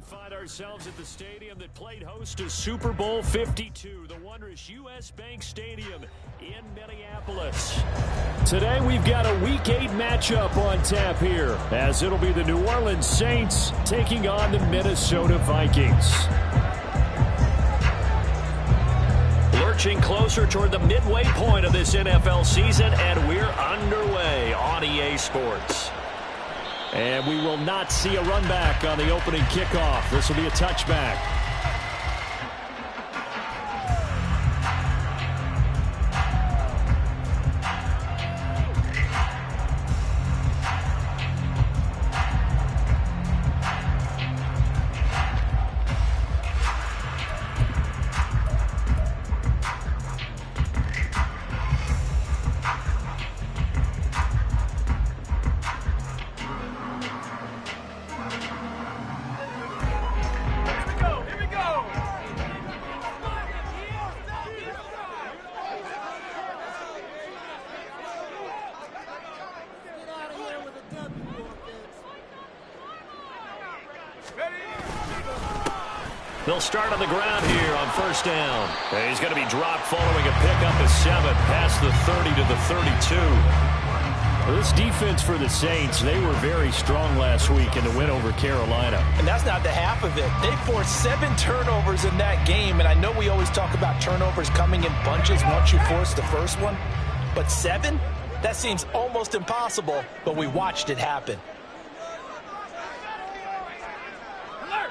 find ourselves at the stadium that played host to Super Bowl 52, the wondrous U.S. Bank Stadium in Minneapolis. Today we've got a Week 8 matchup on tap here, as it'll be the New Orleans Saints taking on the Minnesota Vikings. Lurching closer toward the midway point of this NFL season, and we're underway on EA Sports. And we will not see a run back on the opening kickoff. This will be a touchback. They'll start on the ground here on first down. And he's going to be dropped following a pickup of 7 past the 30 to the 32. Well, this defense for the Saints, they were very strong last week in the win over Carolina. And that's not the half of it. They forced 7 turnovers in that game. And I know we always talk about turnovers coming in bunches once you force the first one. But 7? That seems almost impossible, but we watched it happen. Alert!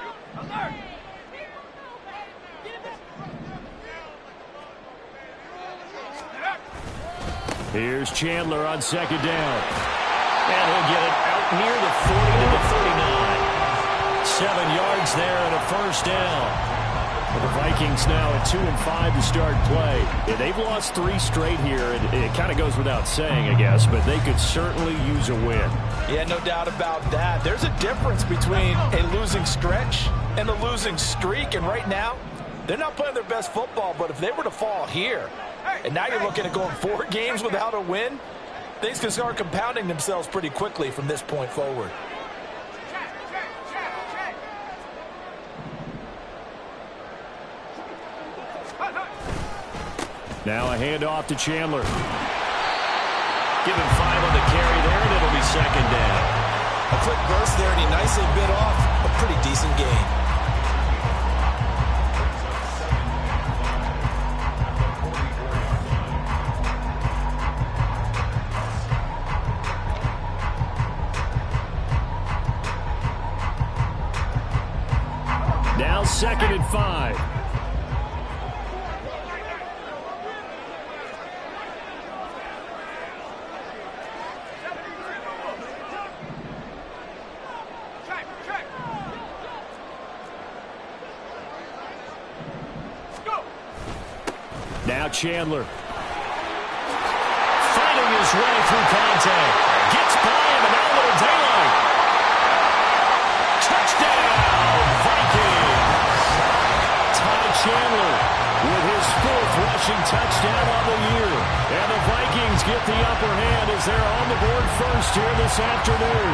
Here's Chandler on second down. And he'll get it out near the 40 to the 39. 7 yards there and a first down. Well, the Vikings now at 2-5 to start play. Yeah, they've lost 3 straight here, and it kind of goes without saying, I guess, but they could certainly use a win. Yeah, no doubt about that. There's a difference between a losing stretch and a losing streak, and right now, they're not playing their best football, but if they were to fall here, and now you're looking at going 4 games without a win, things can start compounding themselves pretty quickly from this point forward. Now a handoff to Chandler. Give him 5 on the carry there, and it'll be second down. A quick burst there, and he nicely bit off a pretty decent gain. Now 2nd and 5. Now Chandler. Fighting his way through contact. Gets by him, and now a little daylight. Touchdown, Vikings. Ty Chandler with his 4th rushing touchdown on the year. And the Vikings get the upper hand as they're on the board first here this afternoon.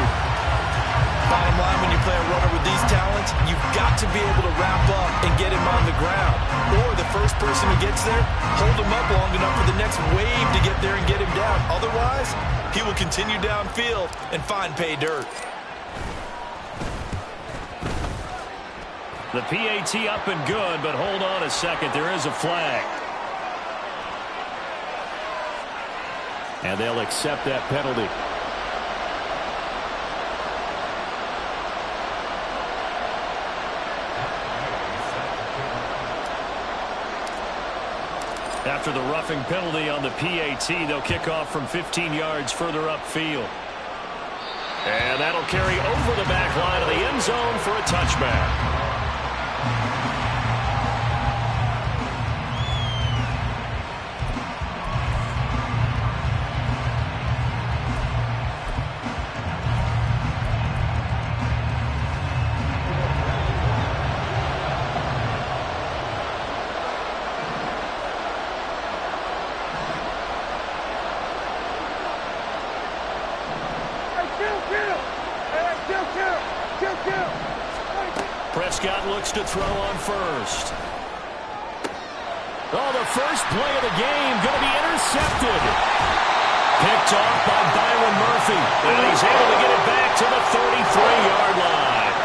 Bottom line, when you play a runner with these talents, you've got to be able to wrap up and get him on the ground. Or the first person who gets there, hold him up long enough for the next wave to get there and get him down. Otherwise, he will continue downfield and find pay dirt. The PAT up and good, but hold on a second. There is a flag. And they'll accept that penalty. After the roughing penalty on the PAT, they'll kick off from 15 yards further upfield. And that'll carry over the back line of the end zone for a touchback. Prescott looks to throw on first. Oh, the first play of the game going to be intercepted. Picked off by Byron Murphy. And he's able to get it back to the 33-yard line.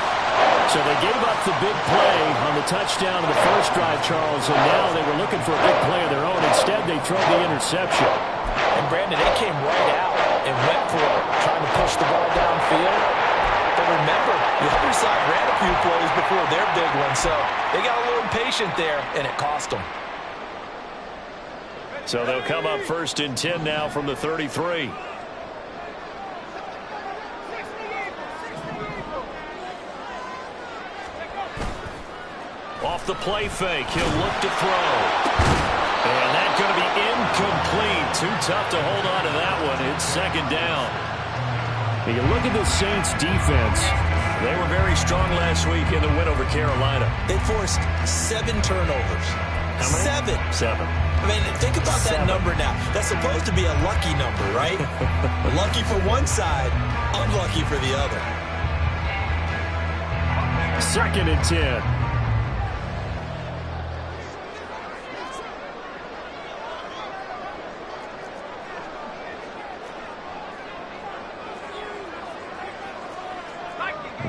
So they gave up the big play on the touchdown of the first drive, Charles, and now they were looking for a big play of their own. Instead, they throw the interception. And, Brandon, they came right out and went for it, trying to push the ball downfield. But remember, the other side ran a few plays before their big one, so they got a little impatient there, and it cost them. So they'll come up 1st and 10 now from the 33. Off the play fake, he'll look to throw. And that's going to be incomplete. Too tough to hold on to that one. It's 2nd down. You can look at the Saints defense. They were very strong last week in the win over Carolina. They forced 7 turnovers. How many? 7. I mean, think about that number now. That's supposed to be a lucky number, right? Lucky for one side, unlucky for the other. 2nd and 10.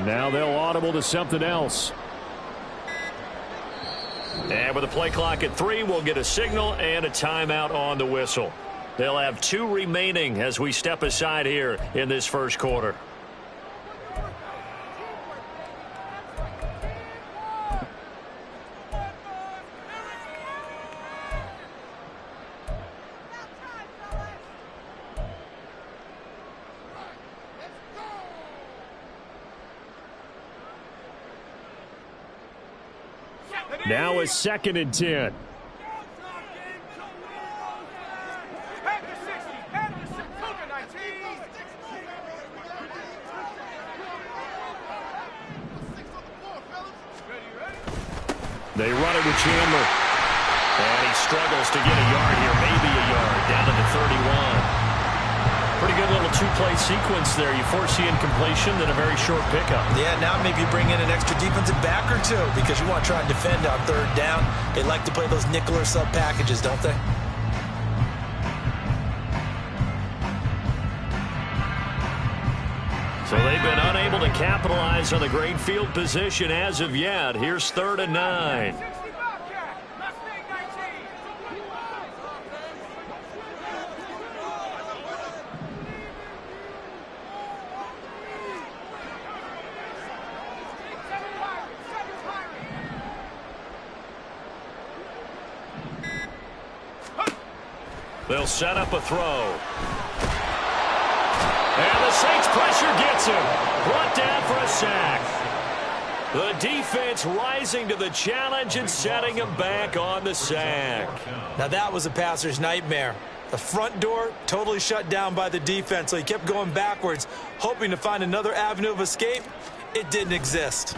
Now they'll audible to something else. And with the play clock at 3, we'll get a signal and a timeout on the whistle. They'll have 2 remaining as we step aside here in this first quarter. Now it's 2nd and 10. They run it with Chandler. And he struggles to get a yard here, maybe a yard, down to the 31. Pretty good little 2-play sequence there. You force the incompletion, then a very short pickup. Yeah, now maybe you bring in an extra defensive back or 2 because you want to try and defend on 3rd down. They like to play those nickel or sub packages, don't they? So they've been unable to capitalize on the great field position as of yet. Here's 3rd and 9. They'll set up a throw. And the Saints pressure gets him. Brought down for a sack. The defense rising to the challenge and setting him back on the sack. Now that was a passer's nightmare. The front door totally shut down by the defense, so he kept going backwards, hoping to find another avenue of escape. It didn't exist.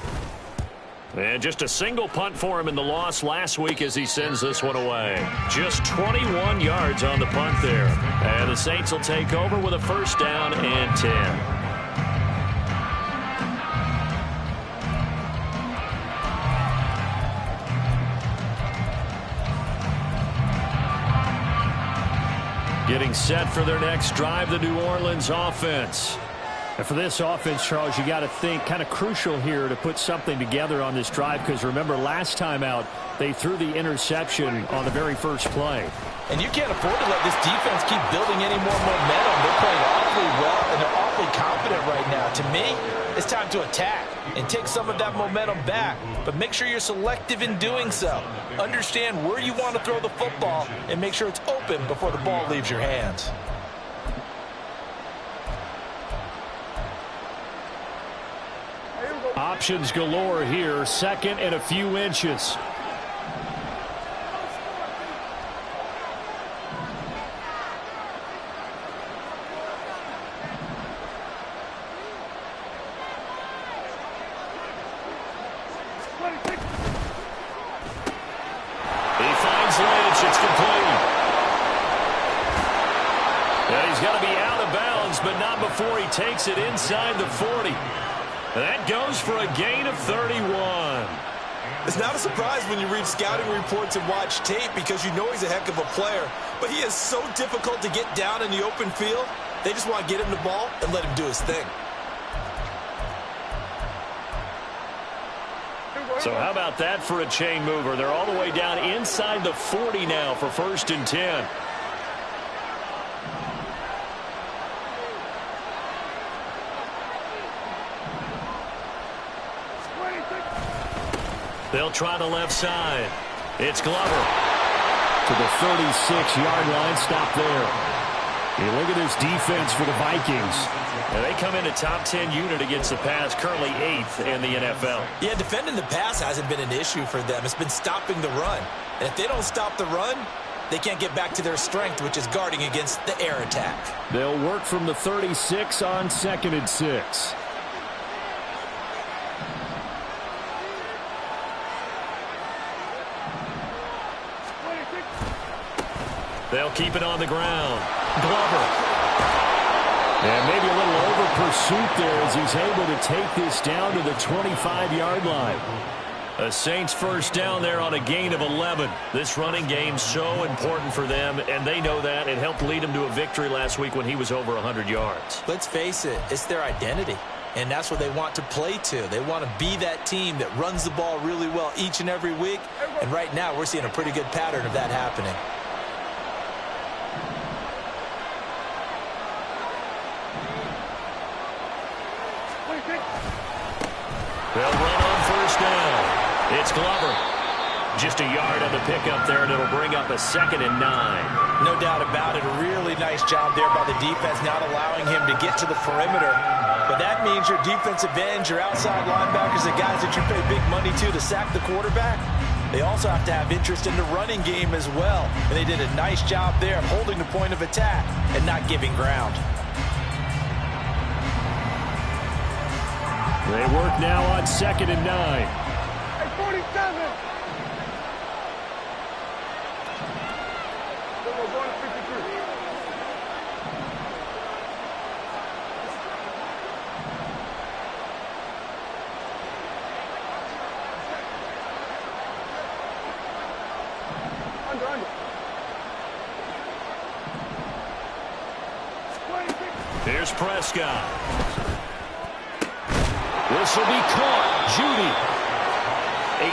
And just a single punt for him in the loss last week as he sends this one away. Just 21 yards on the punt there. And the Saints will take over with a 1st down and 10. Getting set for their next drive, the New Orleans offense. And for this offense, Charles, you got to think kind of crucial here to put something together on this drive because remember last time out they threw the interception on the very first play. And you can't afford to let this defense keep building any more momentum. They're playing awfully well and they're awfully confident right now. To me, it's time to attack and take some of that momentum back. But make sure you're selective in doing so. Understand where you want to throw the football and make sure it's open before the ball leaves your hands. Options galore here. 2nd and a few inches. He finds Lynch. It's complete. And he's got to be out of bounds, but not before he takes it inside the 40. That goes for a gain of 31. It's not a surprise when you read scouting reports and watch tape because you know he's a heck of a player. But he is so difficult to get down in the open field. They just want to get him the ball and let him do his thing. So how about that for a chain mover? They're all the way down inside the 40 now for 1st and 10. They'll try the left side. It's Glover. To the 36-yard line. Stop there. Hey, look at this defense for the Vikings. Now they come in a top 10 unit against the pass, currently 8th in the NFL. Yeah, defending the pass hasn't been an issue for them. It's been stopping the run. And if they don't stop the run, they can't get back to their strength, which is guarding against the air attack. They'll work from the 36 on 2nd and 6. They'll keep it on the ground. Glover. And maybe a little over pursuit there as he's able to take this down to the 25-yard line. A Saints first down there on a gain of 11. This running game's so important for them, and they know that. It helped lead them to a victory last week when he was over 100 yards. Let's face it, it's their identity, and that's what they want to play to. They want to be that team that runs the ball really well each and every week, and right now we're seeing a pretty good pattern of that happening. They'll run on first down. It's Glover. Just a yard on the pickup there, and it'll bring up a 2nd and 9. No doubt about it. A really nice job there by the defense, not allowing him to get to the perimeter. But that means your defensive ends, your outside linebackers, the guys that you pay big money to sack the quarterback, they also have to have interest in the running game as well. And they did a nice job there of holding the point of attack and not giving ground. They work now on 2nd and 9. Hey, 47. We're going to 53. Under. Here's Prescott. This will be caught. Judy.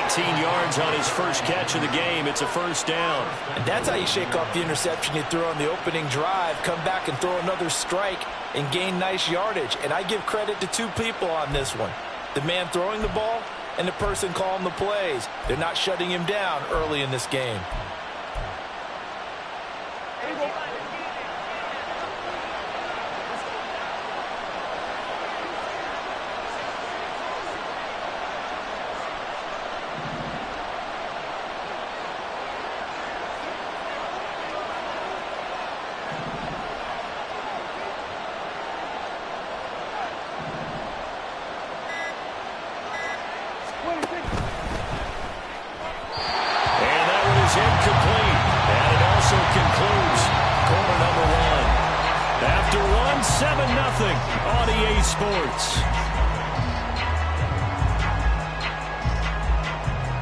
18 yards on his first catch of the game. It's a first down. And that's how you shake off the interception you threw on the opening drive. Come back and throw another strike and gain nice yardage. And I give credit to two people on this one. The man throwing the ball and the person calling the plays. They're not shutting him down early in this game. Incomplete. And it also concludes quarter number 1. After one, 7-0 on EA Sports.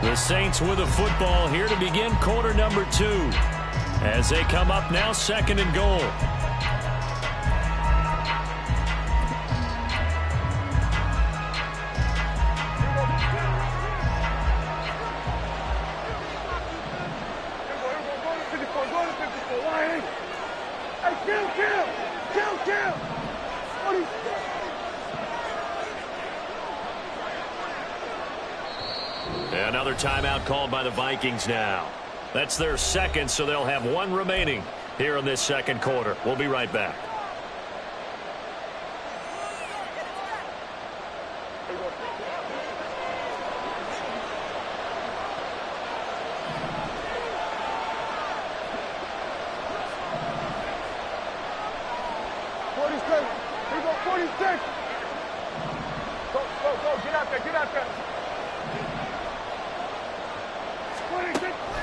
The Saints with a football here to begin quarter number 2. As they come up now, 2nd and goal. Another timeout called by the Vikings now. That's their second, so they'll have one remaining here in this second quarter. We'll be right back.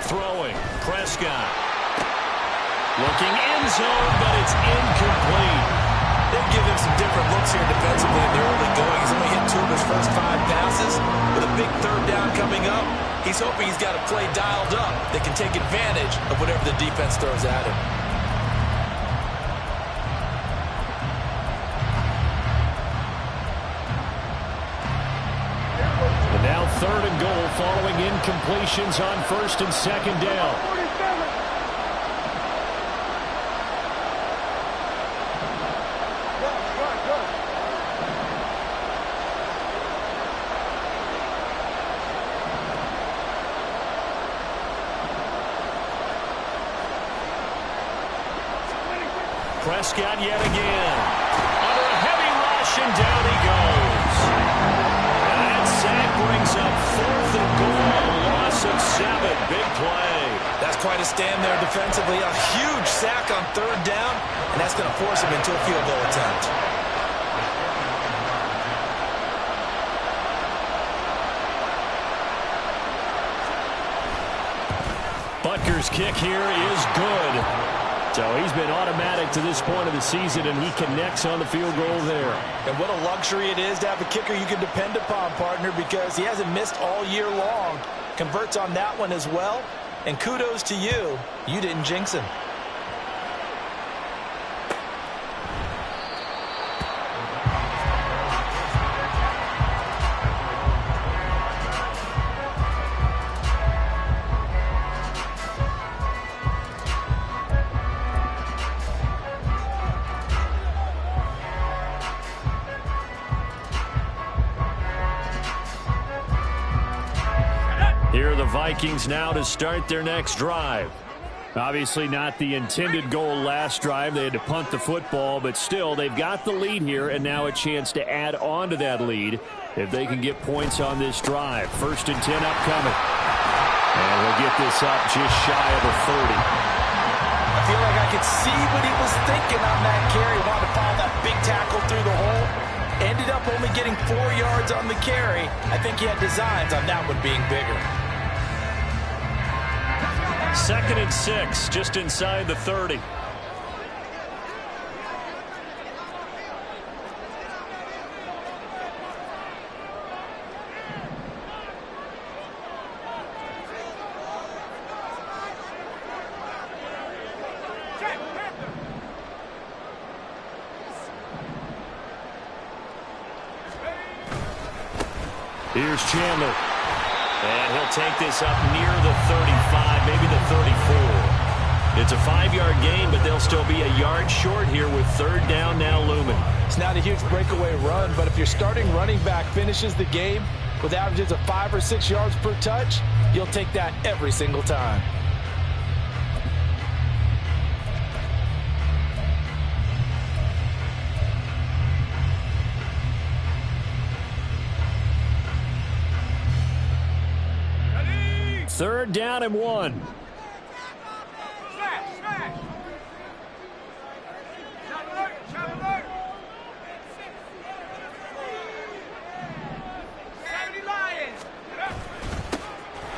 Throwing, Prescott. Looking end zone, but it's incomplete. They've given him some different looks here defensively in the early going. He's only hit 2 of his first 5 passes. With a big third down coming up, he's hoping he's got a play dialed up that can take advantage of whatever the defense throws at him. And now 3rd and goal following incompletions on 1st and 2nd down. 47. Prescott yet again. Under a heavy rush, and down he goes. And that sack brings up 4th and goal, loss of 7. Big play. That's quite a stand there defensively. A huge sack on 3rd down, and that's going to force him into a field goal attempt. Butker's kick here is good. So he's been automatic to this point of the season, and he connects on the field goal there. And what a luxury it is to have a kicker you can depend upon, partner, because he hasn't missed all year long. Converts on that one as well. And kudos to you. You didn't jinx him. Here are the Vikings now to start their next drive. Obviously not the intended goal last drive. They had to punt the football, but still they've got the lead here, and now a chance to add on to that lead if they can get points on this drive. 1st and 10 upcoming. And we'll get this up just shy of a 30. I feel like I could see what he was thinking on that carry. Wanted to follow that big tackle through the hole. Ended up only getting 4 yards on the carry. I think he had designs on that one being bigger. 2nd and 6, just inside the 30. Here's Chandler. And he'll take this up near the 35, maybe the 34. It's a 5-yard gain, but they'll still be a yard short here with 3rd down now looming. It's not a huge breakaway run, but if your starting running back finishes the game with averages of 5 or 6 yards per touch, you'll take that every single time. Third down and 1.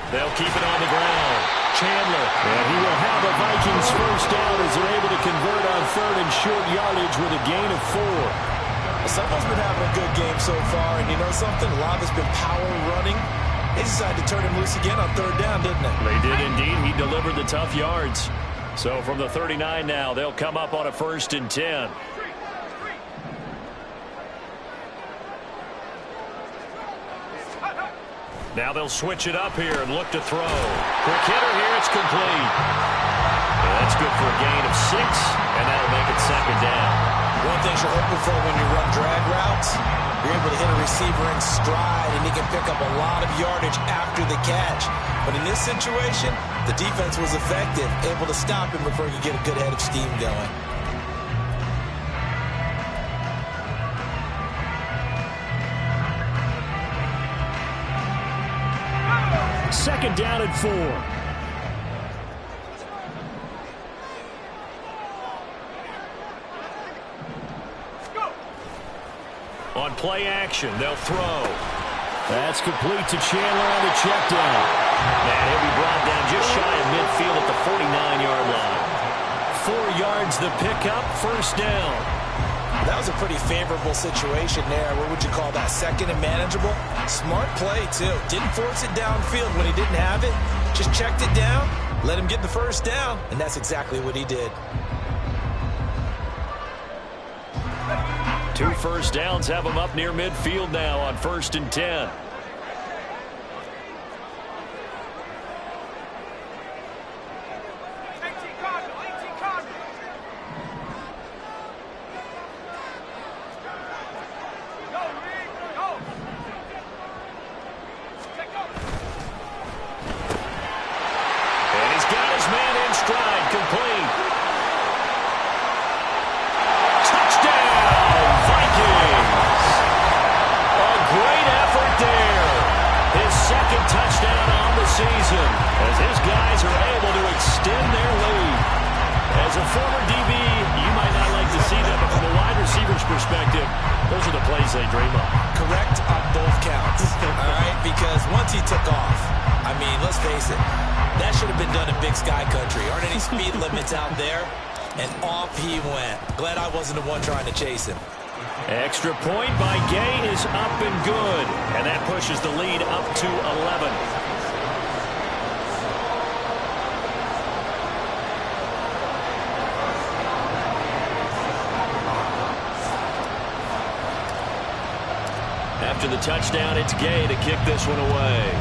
They'll keep it on the ground. Chandler. And he will have the Vikings first down as they're able to convert on 3rd and short yardage with a gain of 4. Someone's been having a good game so far, and you know something? A lot of it's been power running. They decided to turn him loose again on 3rd down, didn't they? They did indeed. He delivered the tough yards. So from the 39 now, they'll come up on a 1st and 10. Now they'll switch it up here and look to throw. Quick hitter here. It's complete. And that's good for a gain of 6, and that'll make it 2nd down. One thing you're hoping for when you run drag routes, you're able to hit a receiver in stride, and he can pick up a lot of yardage after the catch. But in this situation, the defense was effective, able to stop him before he could get a good head of steam going. Second down and 4. On play action, they'll throw. That's complete to Chandler on the check down. And he'll be brought down just shy of midfield at the 49-yard line. 4 yards the pickup, 1st down. That was a pretty favorable situation there. What would you call that? Second and manageable? Smart play, too. Didn't force it downfield when he didn't have it. Just checked it down, let him get the first down, and that's exactly what he did. 2 first downs have him up near midfield now on 1st and 10. Extra point by Gay is up and good, and that pushes the lead up to 11. After the touchdown, it's Gay to kick this one away.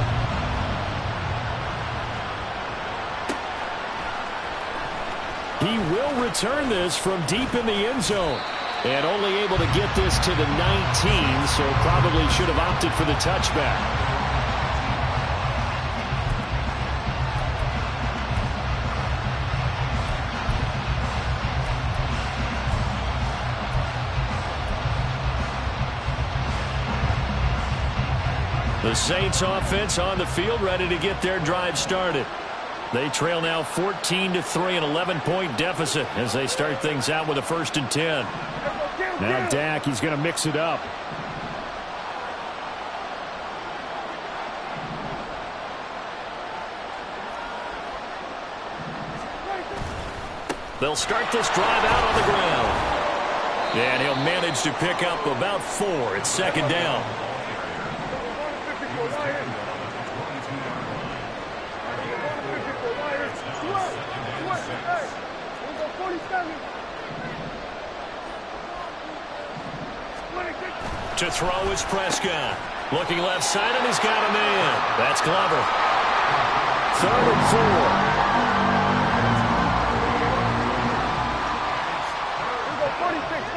He will return this from deep in the end zone. And only able to get this to the 19, so probably should have opted for the touchback. The Saints offense on the field, ready to get their drive started. They trail now 14-3, an 11-point deficit as they start things out with a 1st and 10. Now Dak, he's going to mix it up. They'll start this drive out on the ground. And he'll manage to pick up about 4. It's 2nd down. To throw is Prescott. Looking left side, and he's got a man. That's Glover. 3rd and 4.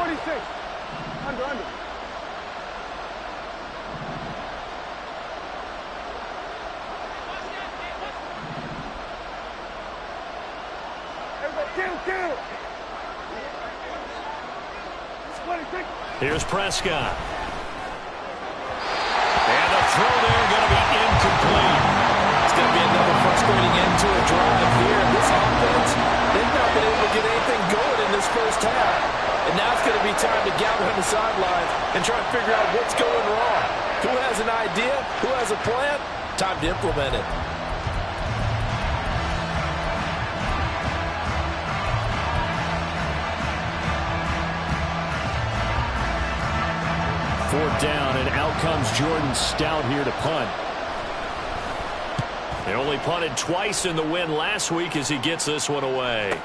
46. Under. Kill. Here's Prescott. And the throw there going to be incomplete. It's going to be another frustrating end to a drive here. This offense, they've not been able to get anything going in this first half. And now it's going to be time to gather on the sidelines and try and figure out what's going wrong. Who has an idea? Who has a plan? Time to implement it. Fourth down, and out comes Jordan Stout here to punt. They only punted twice in the win last week as he gets this one away.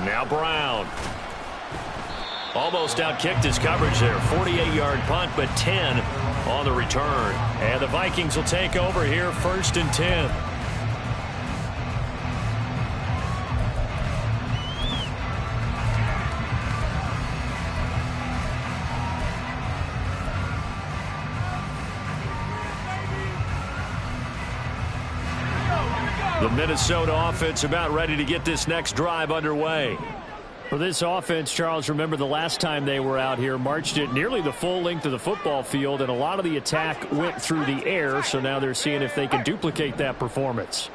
Now Brown. Almost outkicked his coverage there. 48-yard punt, but 10 on the return. And the Vikings will take over here, 1st and 10. The Minnesota offense about ready to get this next drive underway. For this offense, Charles, remember the last time they were out here, marched it nearly the full length of the football field, and a lot of the attack went through the air, so now they're seeing if they can duplicate that performance.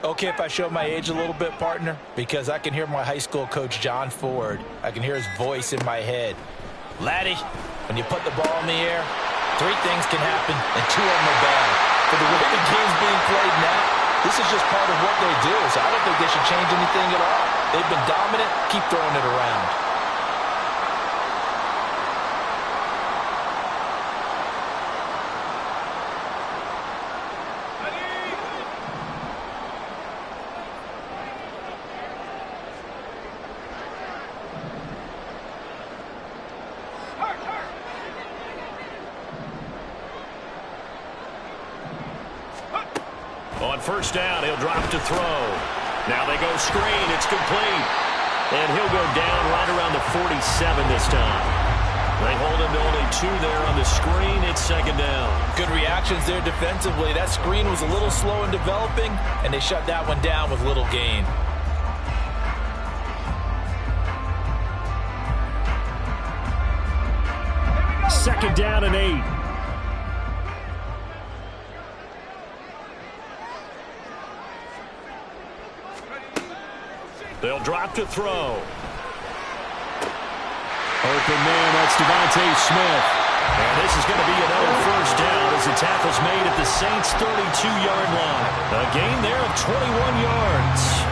Okay, if I show my age a little bit, partner, because I can hear my high school coach, John Ford. I can hear his voice in my head. Laddie, when you put the ball in the air, 3 things can happen, and 2 of them are bad. For the way the game's being played now, this is just part of what they do, so I don't think they should change anything at all. They've been dominant. Keep throwing it around. On first down, he'll drop to throw. Now they go screen. It's complete. And he'll go down right around the 47 this time. They hold him to only 2 there on the screen. It's second down. Good reactions there defensively. That screen was a little slow in developing, and they shut that one down with little gain. Second down and 8. They'll drop to throw. Open man, that's Devontae Smith. And this is going to be another first down as the tackle's made at the Saints' 32-yard line. A gain there of 21 yards.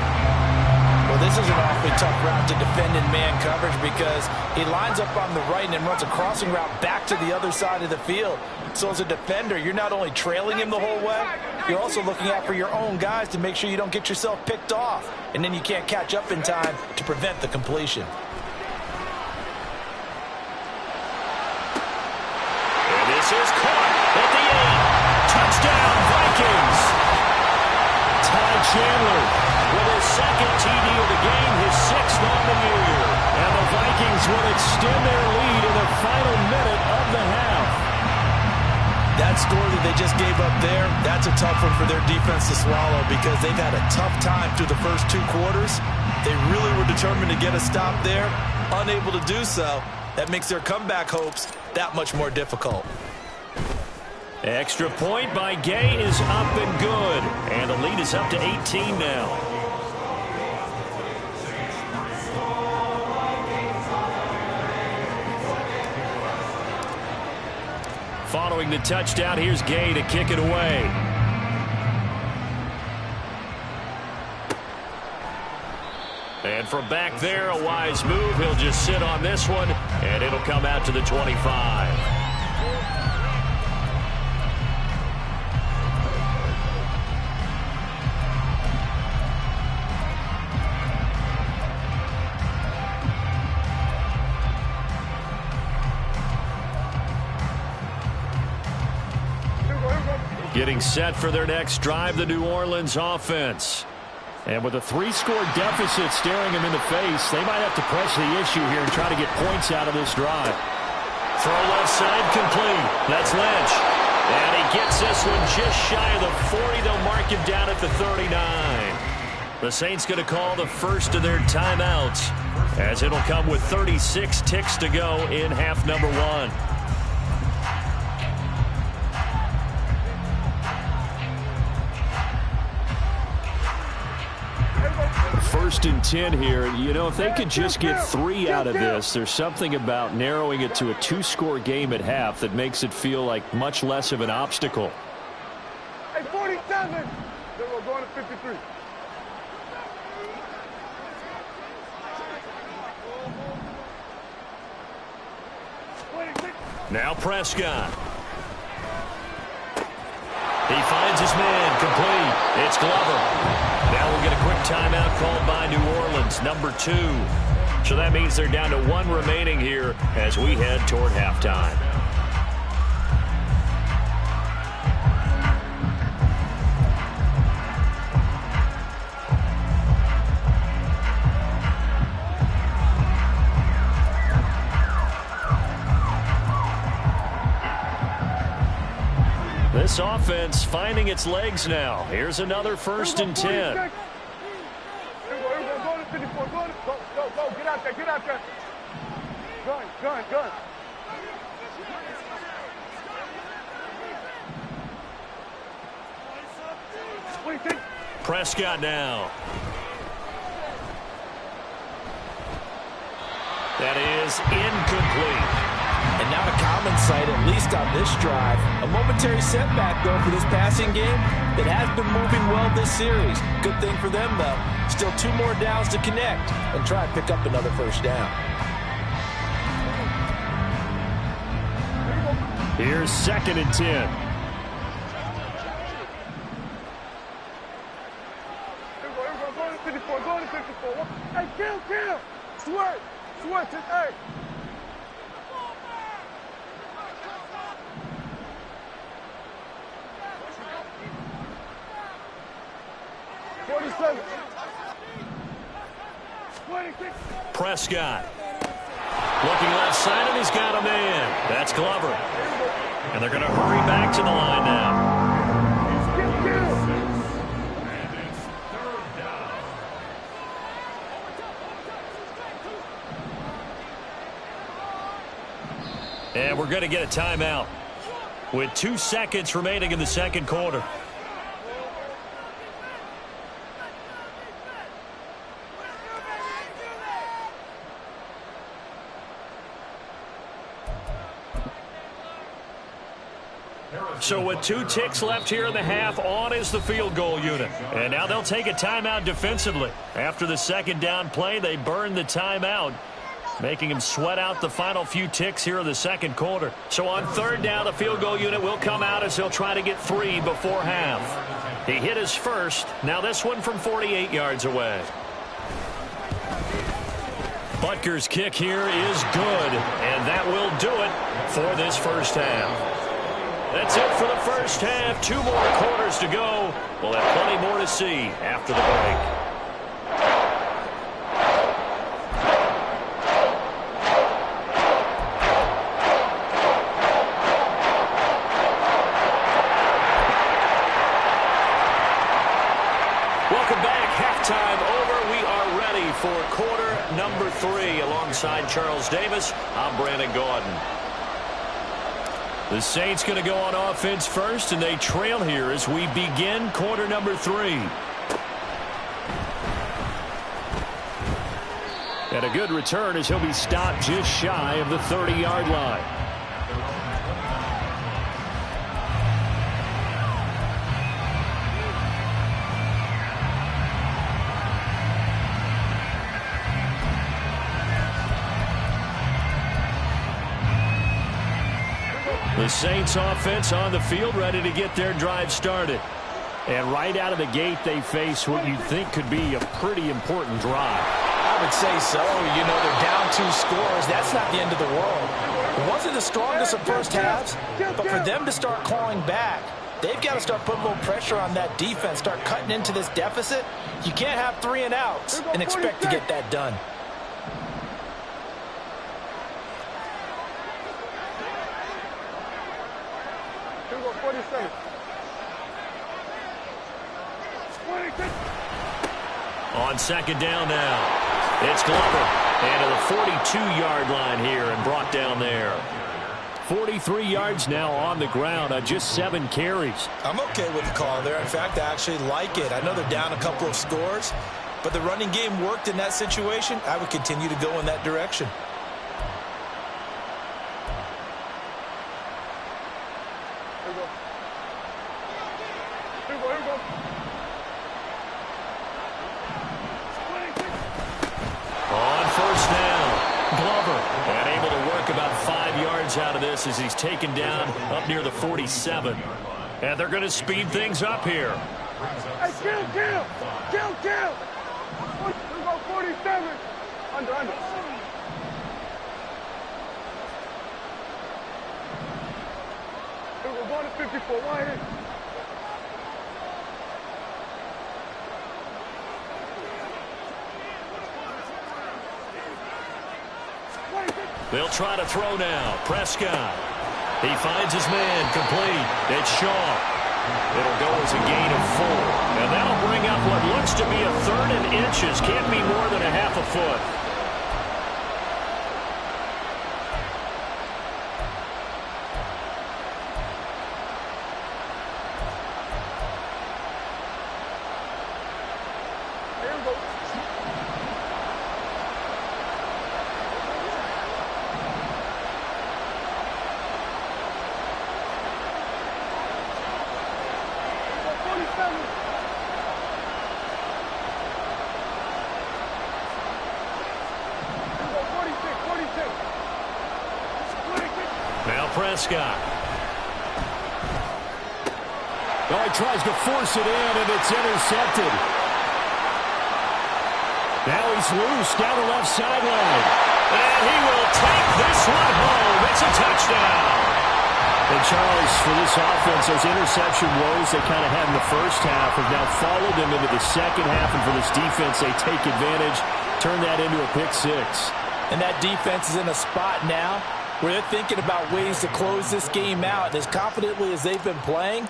Well, this is an awfully tough route to defend in man coverage because he lines up on the right and then runs a crossing route back to the other side of the field. So as a defender, you're not only trailing him the whole way, you're also looking out for your own guys to make sure you don't get yourself picked off. And then you can't catch up in time to prevent the completion. And this is caught at the 8. Touchdown, Vikings. Ty Chandler with his second TD of the game, his 6th on the year. And the Vikings will extend their lead in the final minute of the half. That score that they just gave up there, that's a tough one for their defense to swallow because they've had a tough time through the first 2 quarters. They really were determined to get a stop there, unable to do so. That makes their comeback hopes that much more difficult. Extra point by Gay is up and good. And the lead is up to 18 now. Following the touchdown, here's Gay to kick it away. And from back there, a wise move. He'll just sit on this one, and it'll come out to the 25. Getting set for their next drive, the New Orleans offense. And with a 3-score deficit staring them in the face, they might have to press the issue here and try to get points out of this drive. Throw left side complete. That's Lynch. And he gets this one just shy of the 40. They'll mark him down at the 39. The Saints going to call the first of their timeouts as it'll come with 36 ticks to go in half number 1. First and 10 here. You know, if they could just get 3 out of this, there's something about narrowing it to a 2-score game at half that makes it feel like much less of an obstacle. Hey, 47. Then we're going to 53. Now Prescott. He finds his man complete. It's Glover. Now we'll get a quick timeout called by New Orleans, number 2. So that means they're down to 1 remaining here as we head toward halftime. This offense finding its legs now. Here's another first and 10. Go to 54. Go. Get out there. Gun. Prescott now. That is incomplete. And not a common sight, at least on this drive. A momentary setback, though, for this passing game that has been moving well this series. Good thing for them, though. Still 2 more downs to connect and try and pick up another first down. Here's second and 10. Go to 54. Hey, kill. Sweat. Hey. 47. 26. Prescott. Looking left side, and he's got a man. That's Glover. And they're going to hurry back to the line now. And we're going to get a timeout with 2 seconds remaining in the second quarter. So with 2 ticks left here in the half, on is the field goal unit. And now they'll take a timeout defensively. After the second down play, they burn the timeout, making him sweat out the final few ticks here in the second quarter. So on third down, the field goal unit will come out as they'll try to get 3 before half. He hit his first. Now this one from 48 yards away. Butker's kick here is good, and that will do it for this first half. That's it for the first half. 2 more quarters to go. We'll have plenty more to see after the break. Welcome back. Halftime over. We are ready for quarter number 3. Alongside Charles Davis, I'm Brandon Gordon. The Saints going to go on offense first, and they trail here as we begin quarter number 3. And a good return as he'll be stopped just shy of the 30-yard line. The Saints offense on the field, ready to get their drive started. And right out of the gate, they face what you'd think could be a pretty important drive. I would say so. You know, they're down 2 scores. That's not the end of the world. It wasn't the strongest of first halves, but for them to start clawing back, they've got to start putting a little pressure on that defense, start cutting into this deficit. You can't have 3 and outs and expect to get that done. On second down now, it's Glover. And to the 42-yard line here and brought down there. 43 yards now on the ground on just 7 carries. I'm okay with the call there. In fact, I actually like it. I know they're down a couple of scores, but the running game worked in that situation. I would continue to go in that direction. Out of this as he's taken down up near the 47. And they're going to speed things up here. Hey, kill. 47. Under. We're going to 54. Right here. They'll try to throw now. Prescott. He finds his man complete. It's Shaw. It'll go as a gain of 4. And that'll bring up what looks to be a 3rd and inches. Can't be more than a half a foot. Prescott. Oh, he tries to force it in, and it's intercepted. Now he's loose down the left sideline. And he will take this one home. It's a touchdown. And Charles, for this offense, those interception woes they kind of had in the first half have now followed them into the second half. And for this defense, they take advantage, turn that into a pick six. And that defense is in a spot now where they're thinking about ways to close this game out. And as confidently as they've been playing,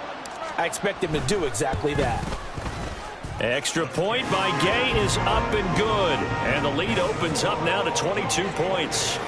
I expect them to do exactly that. Extra point by Gay is up and good. And the lead opens up now to 22 points.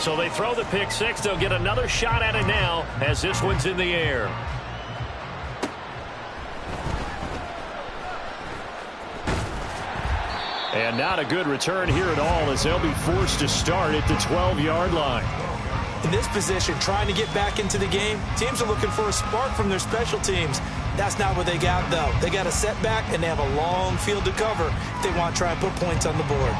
So they throw the pick six. They'll get another shot at it now as this one's in the air. And not a good return here at all as they'll be forced to start at the 12-yard line. In this position, trying to get back into the game, teams are looking for a spark from their special teams. That's not what they got, though. They got a setback, and they have a long field to cover if they want to try and put points on the board.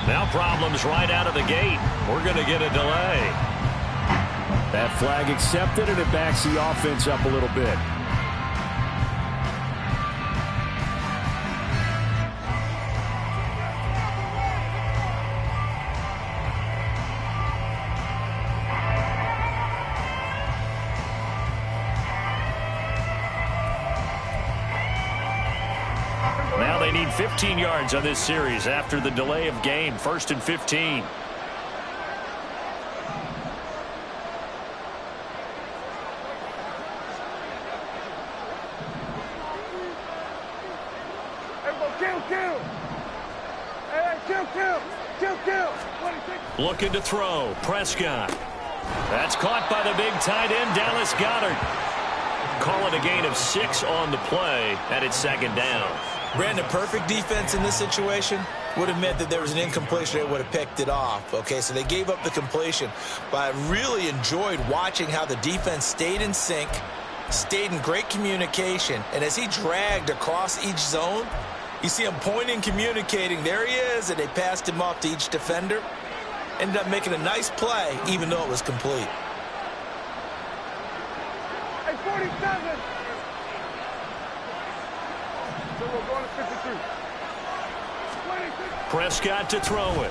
Now problems right out of the gate. We're going to get a delay. That flag accepted, and it backs the offense up a little bit. Now they need 15 yards on this series after the delay of game. 1st and 15. Looking to throw. Prescott. That's caught by the big tight end, Dallas Goedert. Call it a gain of 6 on the play, and it's 2nd down. Brandon, perfect defense in this situation would have meant that there was an incompletion. They would have picked it off. Okay, so they gave up the completion. But I really enjoyed watching how the defense stayed in sync, stayed in great communication. And as he dragged across each zone, you see him pointing, communicating. There he is, and they passed him off to each defender. Ended up making a nice play, even though it was complete. Hey, 47! So we're going to 53. 26. Prescott to throw it.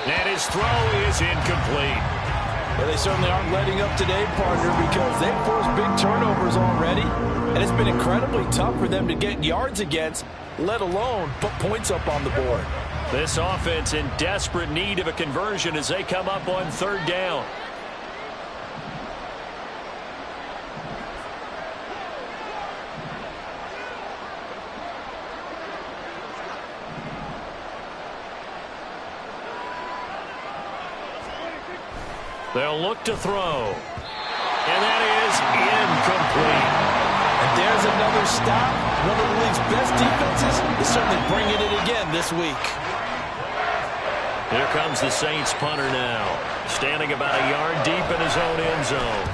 And his throw is incomplete. Well, they certainly aren't letting up today, partner, because they've forced big turnovers already. And it's been incredibly tough for them to get yards against, let alone put points up on the board. This offense in desperate need of a conversion as they come up on 3rd down. They'll look to throw. And that is incomplete. And there's another stop. One of the league's best defenses is certainly bringing it again this week. Here comes the Saints punter now. Standing about a yard deep in his own end zone.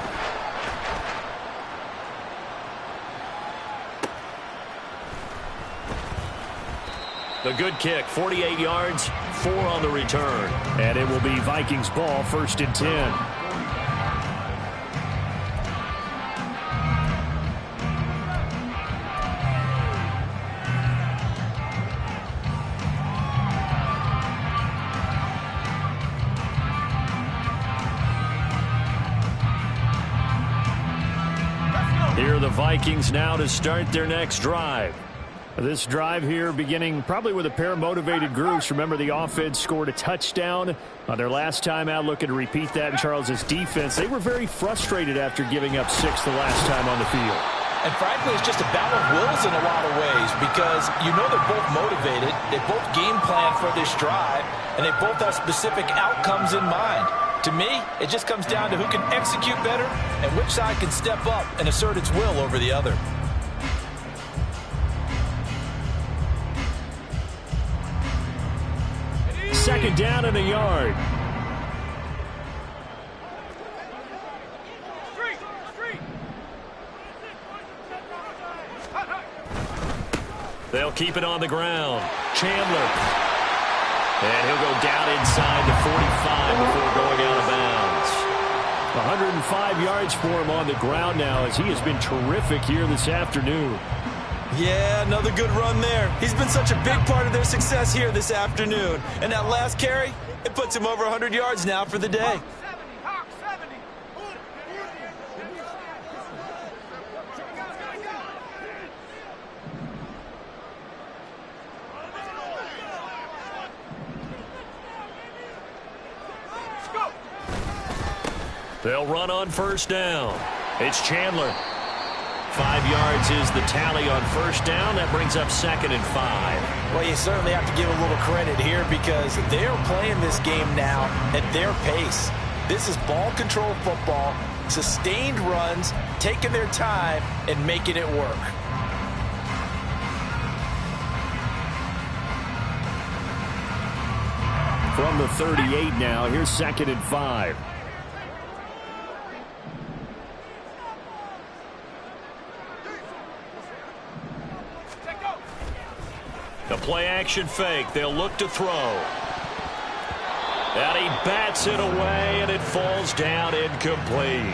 The good kick, 48 yards, 4 on the return. And it will be Vikings ball, 1st and 10. Here are the Vikings now to start their next drive. This drive here beginning probably with a pair of motivated groups. Remember, the offense scored a touchdown on their last time out, looking to repeat that in Charles's defense. They were very frustrated after giving up 6 the last time on the field. And frankly, it's just a battle of wills in a lot of ways because you know they're both motivated, they both game plan for this drive, and they both have specific outcomes in mind. To me, it just comes down to who can execute better and which side can step up and assert its will over the other. Second down and a yard. They'll keep it on the ground. Chandler. And he'll go down inside the 45 before going out of bounds. 105 yards for him on the ground now as he has been terrific here this afternoon. Yeah, another good run there. He's been such a big part of their success here this afternoon. And that last carry, it puts him over 100 yards now for the day. They'll run on first down. It's Chandler. 5 yards is the tally on first down. That brings up 2nd and 5. Well, you certainly have to give a little credit here because they're playing this game now at their pace. This is ball control football, sustained runs, taking their time and making it work. From the 38 now, here's 2nd and 5. The play-action fake. They'll look to throw. And he bats it away, and it falls down incomplete.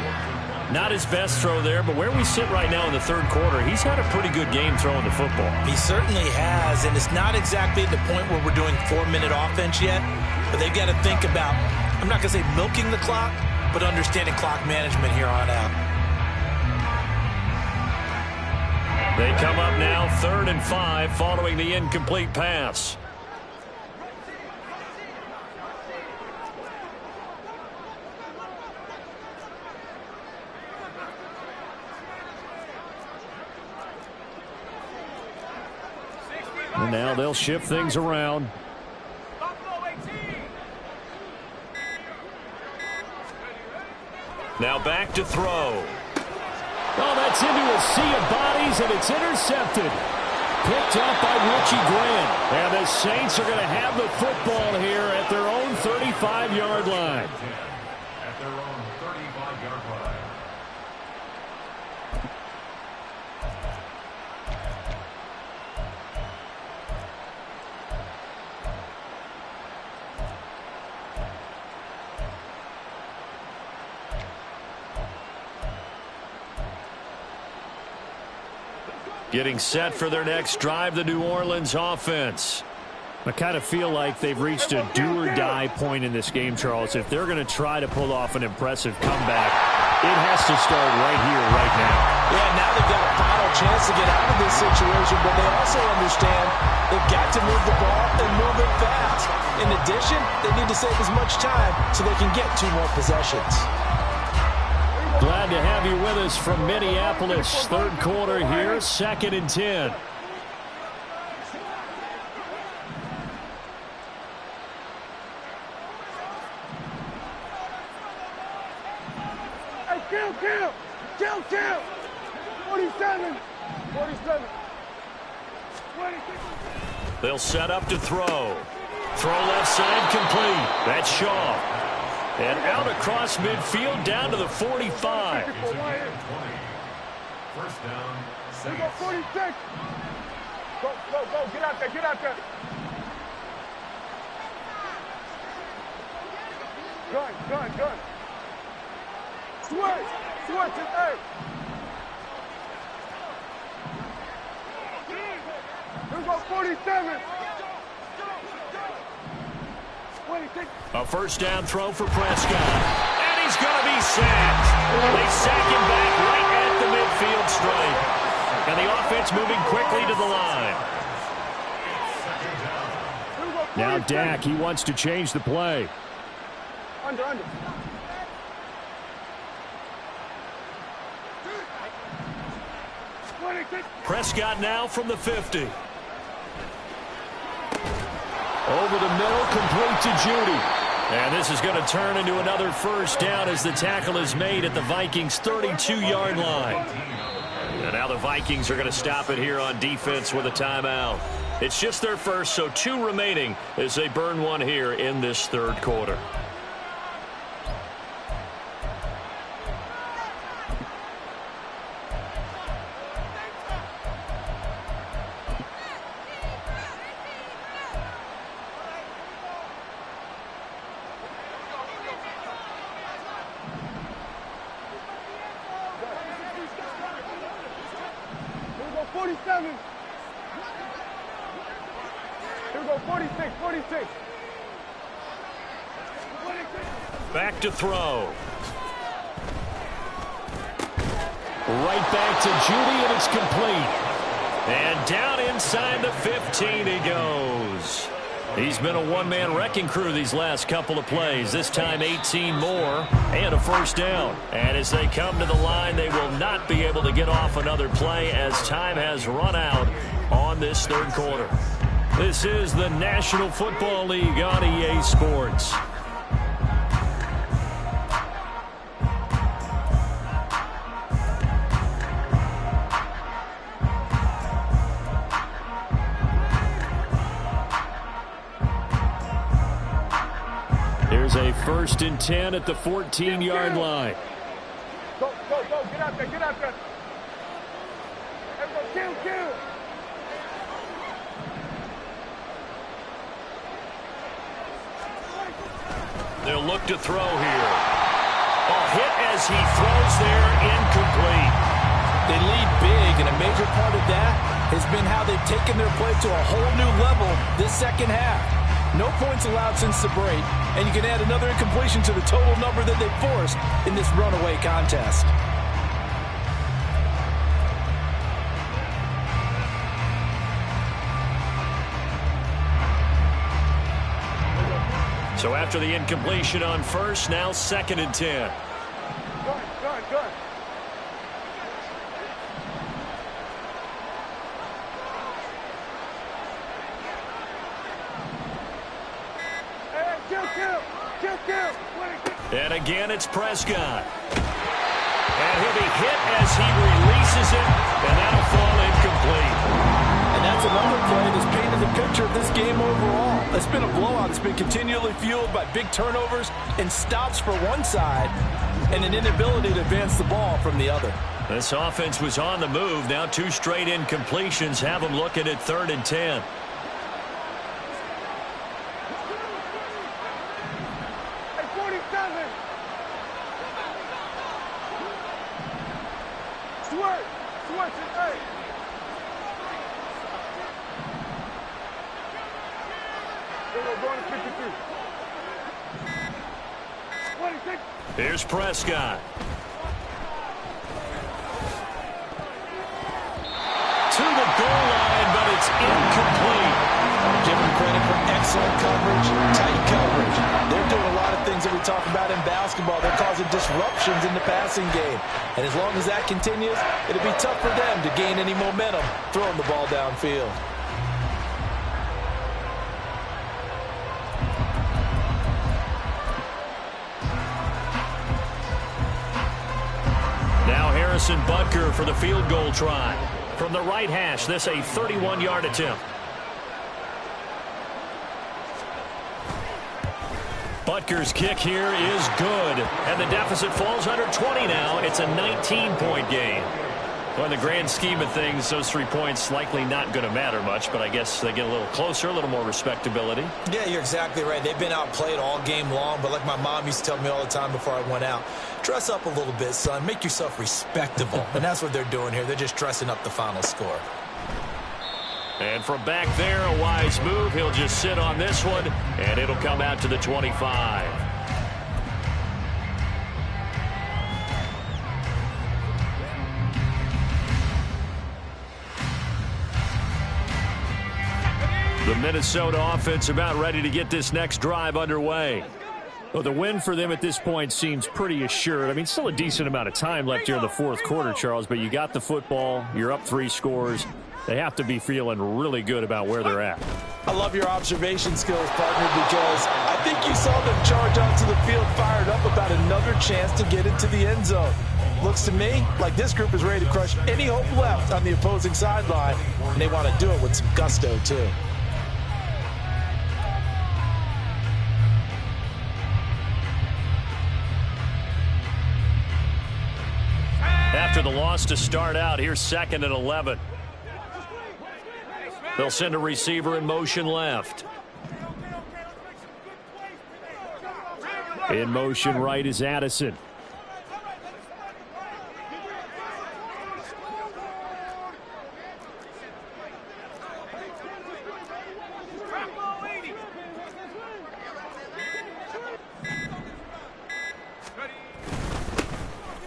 Not his best throw there, but where we sit right now in the third quarter, he's had a pretty good game throwing the football. He certainly has, and it's not exactly at the point where we're doing 4-minute offense yet, but they've got to think about, I'm not going to say milking the clock, but understanding clock management here on out. They come up now 3rd and 5 following the incomplete pass. And now they'll shift things around. Now back to throw. Oh, that's into a sea of bodies, and it's intercepted. Picked up by Richie Grant. And the Saints are going to have the football here at their own 35-yard line. At their own 35-yard line. Getting set for their next drive, the New Orleans offense. I kind of feel like they've reached a do-or-die point in this game, Charles. If they're going to try to pull off an impressive comeback, it has to start right here, right now. Yeah, now they've got a final chance to get out of this situation, but they also understand they've got to move the ball and move it fast. In addition, they need to save as much time so they can get 2 more possessions. Glad to have you with us from Minneapolis. Third quarter here, 2nd and 10. Hey, kill! 47! 47! 26! They'll set up to throw. Throw left side complete. That's Shaw. And out across midfield down to the 45. First down, We got 46! Go, get out there! Gun! Switch it, hey! We got 47! 26! A first down throw for Prescott. And he's going to be sacked. They sack him back right at the midfield stripe. And the offense moving quickly to the line. Now Dak, he wants to change the play. Under. Prescott now from the 50. Over the middle, complete to Judy. And this is going to turn into another first down as the tackle is made at the Vikings' 32-yard line. And now the Vikings are going to stop it here on defense with a timeout. It's just their first, so 2 remaining as they burn one here in this third quarter. Back to throw. Right back to Judy, and it's complete. And down inside the 15 he goes. He's been a one-man wrecking crew these last couple of plays. This time 18 more and a first down. And as they come to the line, they will not be able to get off another play as time has run out on this third quarter. This is the National Football League on EA Sports. Here's a 1st and 10 at the 14-yard line. Go, go, go. Get out there, get out there. Everybody, kill. They'll look to throw here. A hit as he throws there, incomplete. They lead big, and a major part of that has been how they've taken their play to a whole new level this second half. No points allowed since the break, and you can add another incompletion to the total number that they forced in this runaway contest. So after the incompletion on first, now 2nd and 10. Good. Kill. And again, it's Prescott. And he'll be hit as he releases it, and that'll fall incomplete. And that's another play that's painted the picture of this game overall. It's been a blowout. It's been continually fueled by big turnovers and stops for one side and an inability to advance the ball from the other. This offense was on the move. Now 2 straight incompletions have them looking at 3rd and 10. Here's Prescott. To the goal line, but it's incomplete. Give them credit for excellent coverage, tight coverage. They're doing a lot of things that we talk about in basketball. They're causing disruptions in the passing game. And as long as that continues, it'll be tough for them to gain any momentum throwing the ball downfield. Harrison Butker for the field goal try. From the right hash, this a 31-yard attempt. Butker's kick here is good. And the deficit falls under 20 now. It's a 19-point game. Well, in the grand scheme of things, those 3 points likely not going to matter much, but I guess they get a little closer, a little more respectability. Yeah, you're exactly right. They've been outplayed all game long, but like my mom used to tell me all the time before I went out, dress up a little bit, son. Make yourself respectable. And that's what they're doing here. They're just dressing up the final score. And from back there, a wise move. He'll just sit on this one, and it'll come out to the 25. The Minnesota offense about ready to get this next drive underway. Well, the win for them at this point seems pretty assured. I mean, still a decent amount of time left here in the fourth quarter, Charles, but you got the football. You're up 3 scores. They have to be feeling really good about where they're at. I love your observation skills, partner, because I think you saw them charge onto the field fired up about another chance to get into the end zone. Looks to me like this group is ready to crush any hope left on the opposing sideline, and they want to do it with some gusto, too. After the loss to start out, here's 2nd and 11. They'll send a receiver in motion left. In motion right is Addison.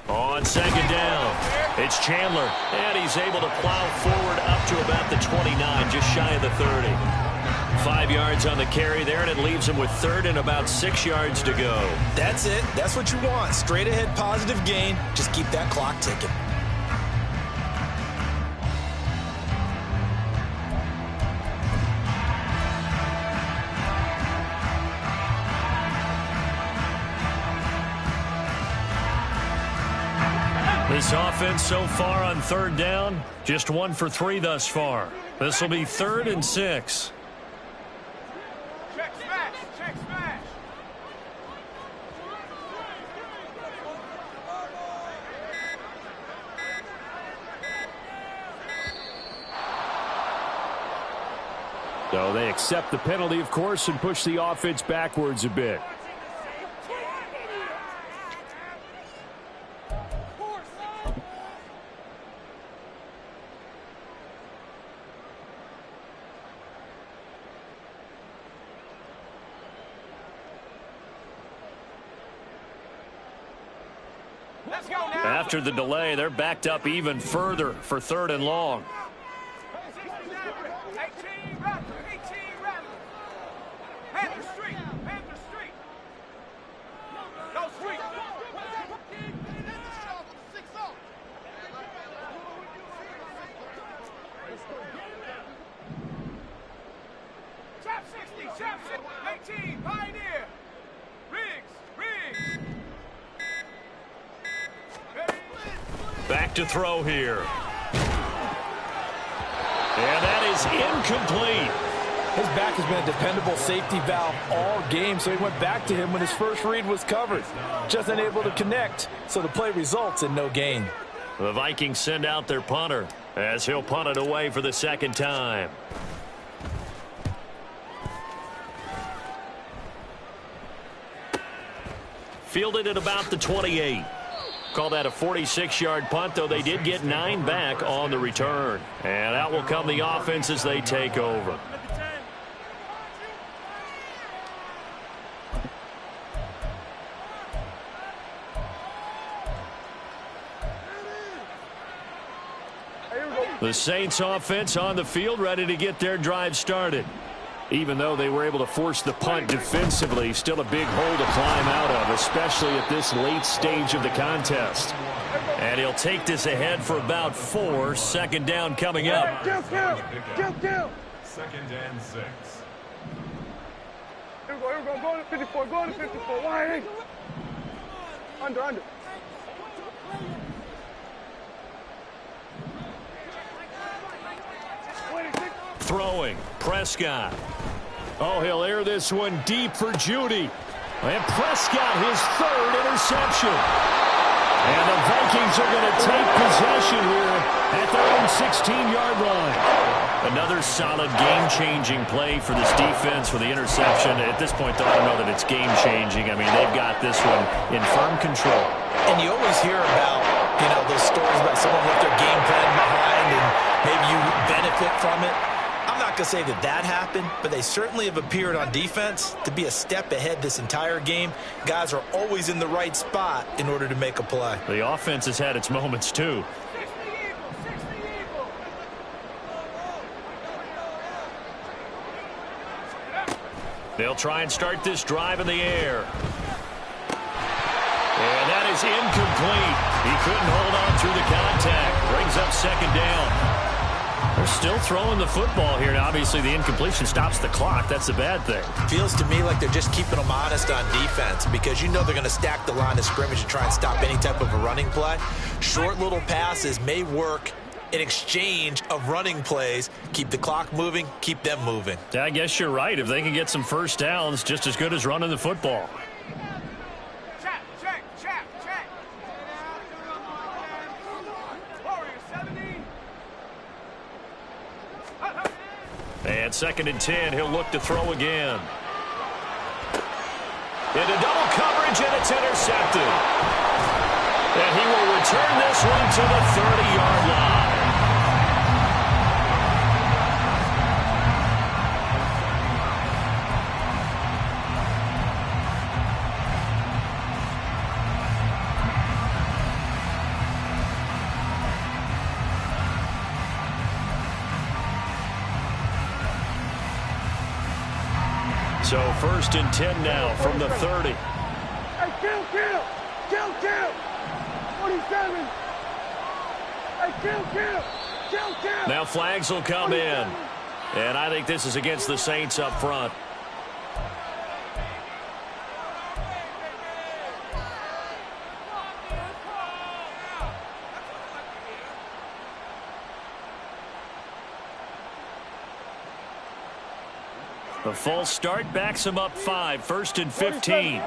On 2nd down, it's Chandler, and he's able to plow forward up to about the 29, just shy of the 30. 5 yards on the carry there, and it leaves him with 3rd and about 6 yards to go. That's it. That's what you want. Straight ahead positive gain. Just keep that clock ticking. This offense so far on 3rd down, just 1 for 3 thus far. This will be 3rd and 6. Check smash. Check smash. So they accept the penalty, of course, and push the offense backwards a bit. After the delay, they're backed up even further for 3rd and long. Back to throw here. And that is incomplete. His back has been a dependable safety valve all game, so he went back to him when his first read was covered. Just unable to connect, so the play results in no gain. The Vikings send out their punter as he'll punt it away for the 2nd time. Fielded at about the 28. Call that a 46-yard punt, though they did get 9 back on the return. And out will come the offense as they take over. The Saints offense on the field, ready to get their drive started. Even though they were able to force the punt defensively, still a big hole to climb out of, especially at this late stage of the contest. And he'll take this ahead for about 4. 2nd down coming up. Kill. 2nd and 6. Here we go. Go to 54. Go to 54. Wide. Under. Throwing. Prescott. Oh, he'll air this one deep for Judy. And Prescott, his 3rd interception. And the Vikings are going to take possession here at their own 16-yard line. Another solid game-changing play for this defense with the interception. At this point, though, I don't know that it's game-changing. I mean, they've got this one in firm control. And you always hear about, those stories about someone with their game plan behind and maybe you benefit from it. I'm not going to say that happened, but they certainly have appeared on defense to be a step ahead this entire game. Guys are always in the right spot in order to make a play. The offense has had its moments, too. They'll try and start this drive in the air. is incomplete. He couldn't hold on through the contact. Brings up second down. They're still throwing the football here. Now, obviously, the incompletion stops the clock. That's the bad thing. Feels to me like they're just keeping them honest on defense because you know they're going to stack the line of scrimmage and try and stop any type of a running play. Short little passes may work in exchange of running plays. Keep the clock moving, keep them moving. I guess you're right. If they can get some first downs, just as good as running the football. And 2nd and 10, he'll look to throw again. Into double coverage, and it's intercepted. And he will return this one to the 30-yard line. So 1st and 10 now from the 30. Hey, kill! 47. Hey, kill! Now flags will come in. And I think this is against the Saints up front. The false start backs him up 5. 1st and 15.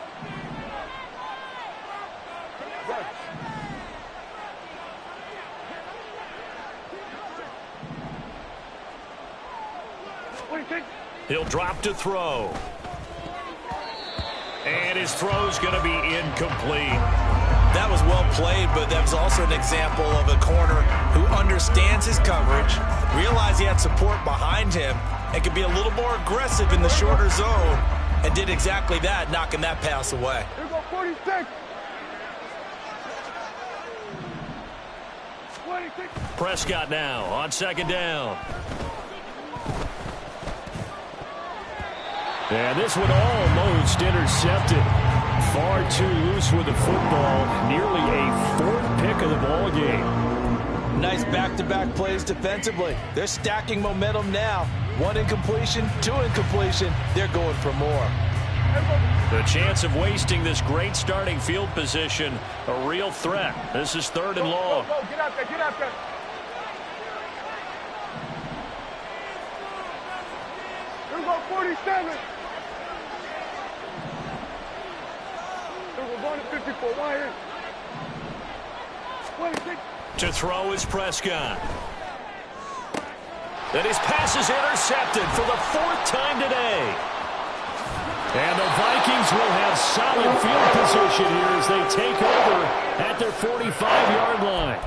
He'll drop to throw. And his throw's going to be incomplete. That was well played, but that was also an example of a corner who understands his coverage, realized he had support behind him, and could be a little more aggressive in the shorter zone, and did exactly that, knocking that pass away. Here we go, 46. 26. Prescott now on 2nd down. And this one almost intercepted. Far too loose with the football. Nearly a 4th pick of the ball game. Nice back-to-back plays defensively. They're stacking momentum now. 1 incompletion, 2 incompletion. They're going for more. The chance of wasting this great starting field position, a real threat. This is 3rd and long. Go, get out there. Here we go, 47. We're going to 54. Right here. 26. To throw is Prescott. And his pass is intercepted for the 4th time today. And the Vikings will have solid field position here as they take over at their 45-yard line.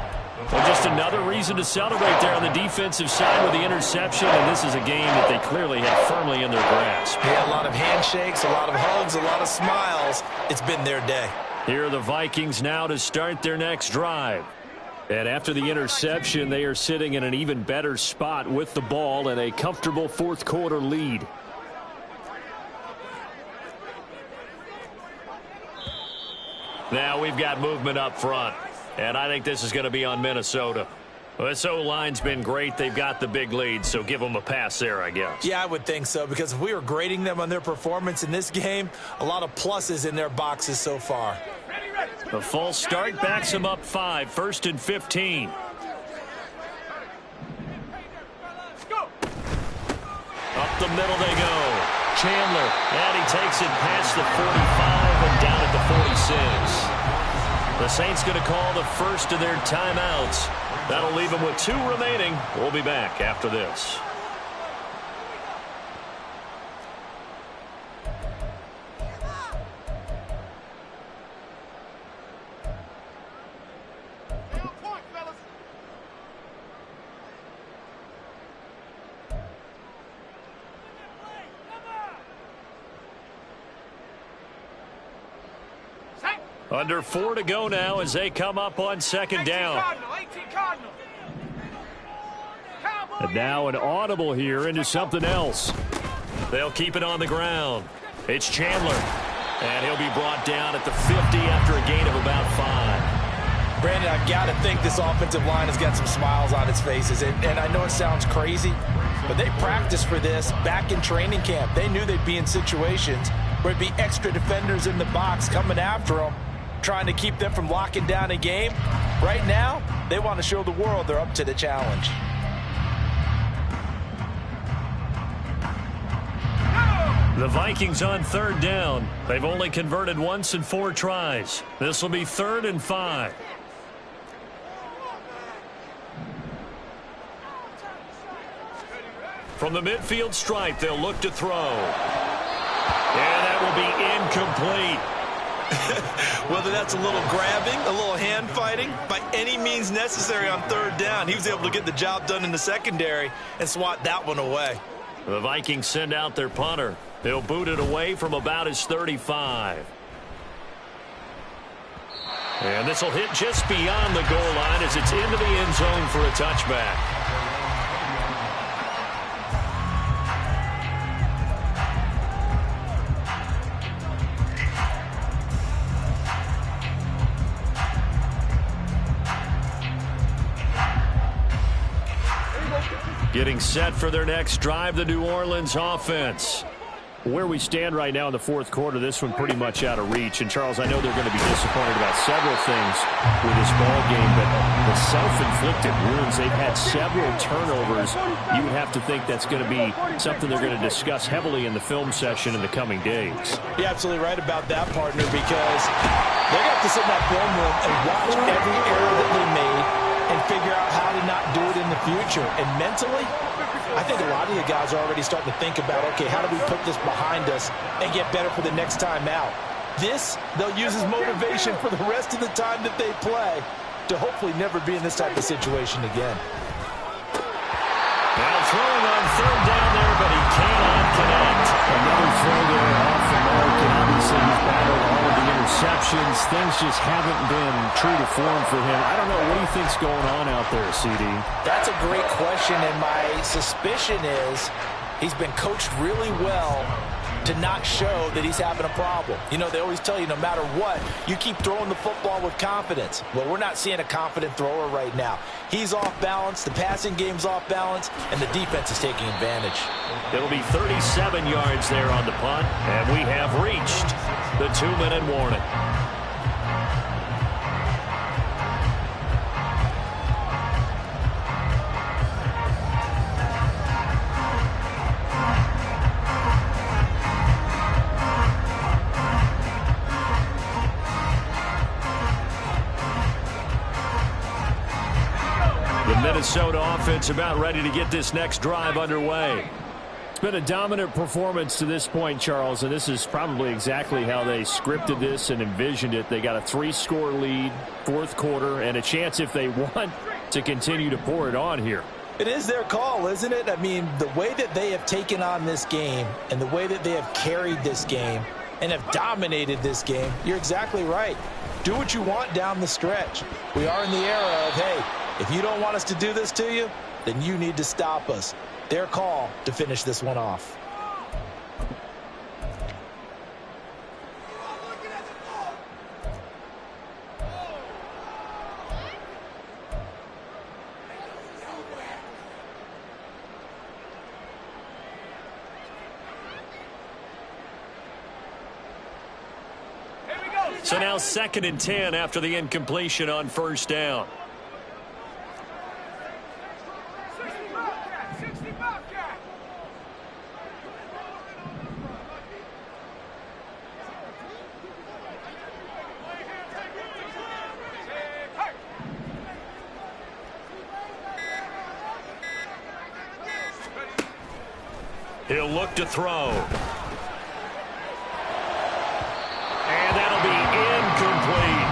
And just another reason to celebrate there on the defensive side with the interception, and this is a game that they clearly have firmly in their grasp. Yeah, a lot of handshakes, a lot of hugs, a lot of smiles. It's been their day. Here are the Vikings now to start their next drive. And after the interception, they are sitting in an even better spot with the ball and a comfortable 4th quarter lead. Now we've got movement up front, and I think this is going to be on Minnesota. This O-line's been great. They've got the big lead, so give them a pass there, I guess. Yeah, I would think so, because if we were grading them on their performance in this game, a lot of pluses in their boxes so far. The false start backs him up 5. 1st and 15. Up the middle they go. Chandler, and he takes it past the 45 and down at the 46. The Saints going to call the first of their timeouts. That'll leave them with 2 remaining. We'll be back after this. Under 4 to go now as they come up on 2nd down. And now an audible here into something else. They'll keep it on the ground. It's Chandler. And he'll be brought down at the 50 after a gain of about 5. got to think this offensive line has got some smiles on its faces. And I know it sounds crazy, but they practiced for this back in training camp. They knew they'd be in situations where it'd be extra defenders in the box coming after them, trying to keep them from locking down a game. Right now, they want to show the world they're up to the challenge. The Vikings on 3rd down. They've only converted once in 4 tries. This will be 3rd and 5. From the midfield stripe, they'll look to throw. And that will be incomplete. Whether that's a little grabbing, a little hand fighting, by any means necessary on 3rd down, he was able to get the job done in the secondary and swat that one away. The Vikings send out their punter. He'll boot it away from about his 35. And this will hit just beyond the goal line as it's into the end zone for a touchback. Getting set for their next drive, the New Orleans offense. Where we stand right now in the 4th quarter, this one pretty much out of reach. And, Charles, I know they're going to be disappointed about several things with this ball game, but the self-inflicted wounds, they've had several turnovers. You would have to think that's going to be something they're going to discuss heavily in the film session in the coming days. You're absolutely right about that, partner, because they're going to have to sit in that film room and watch every error that they made and figure out how to not do it in the future. And mentally, I think a lot of the guys are already starting to think about, okay, how do we put this behind us and get better for the next time out? This, they'll use as motivation for the rest of the time that they play to hopefully never be in this type of situation again. Now throwing on 3rd down there, but he cannot connect. Another throw there off the mark, and obviously he's battled all of the interceptions. Things just haven't been true to form for him. I don't know. What do you think's going on out there, CD? That's a great question, and my suspicion is he's been coached really well to not show that he's having a problem. You know, they always tell you no matter what, you keep throwing the football with confidence. Well, we're not seeing a confident thrower right now. He's off balance, the passing game's off balance, and the defense is taking advantage. It'll be 37 yards there on the punt, and we have reached the 2-minute warning. Minnesota offense about ready to get this next drive underway. It's been a dominant performance to this point, Charles, and this is probably exactly how they scripted this and envisioned it. They got a 3-score lead, 4th quarter, and a chance if they want to continue to pour it on here. It is their call, isn't it? I mean, the way that they have taken on this game and the way that they have carried this game and have dominated this game, you're exactly right. Do what you want down the stretch. We are in the era of, hey, if you don't want us to do this to you, then you need to stop us. Their call to finish this one off. So now 2nd and 10 after the incompletion on 1st down. He'll look to throw. And that'll be incomplete.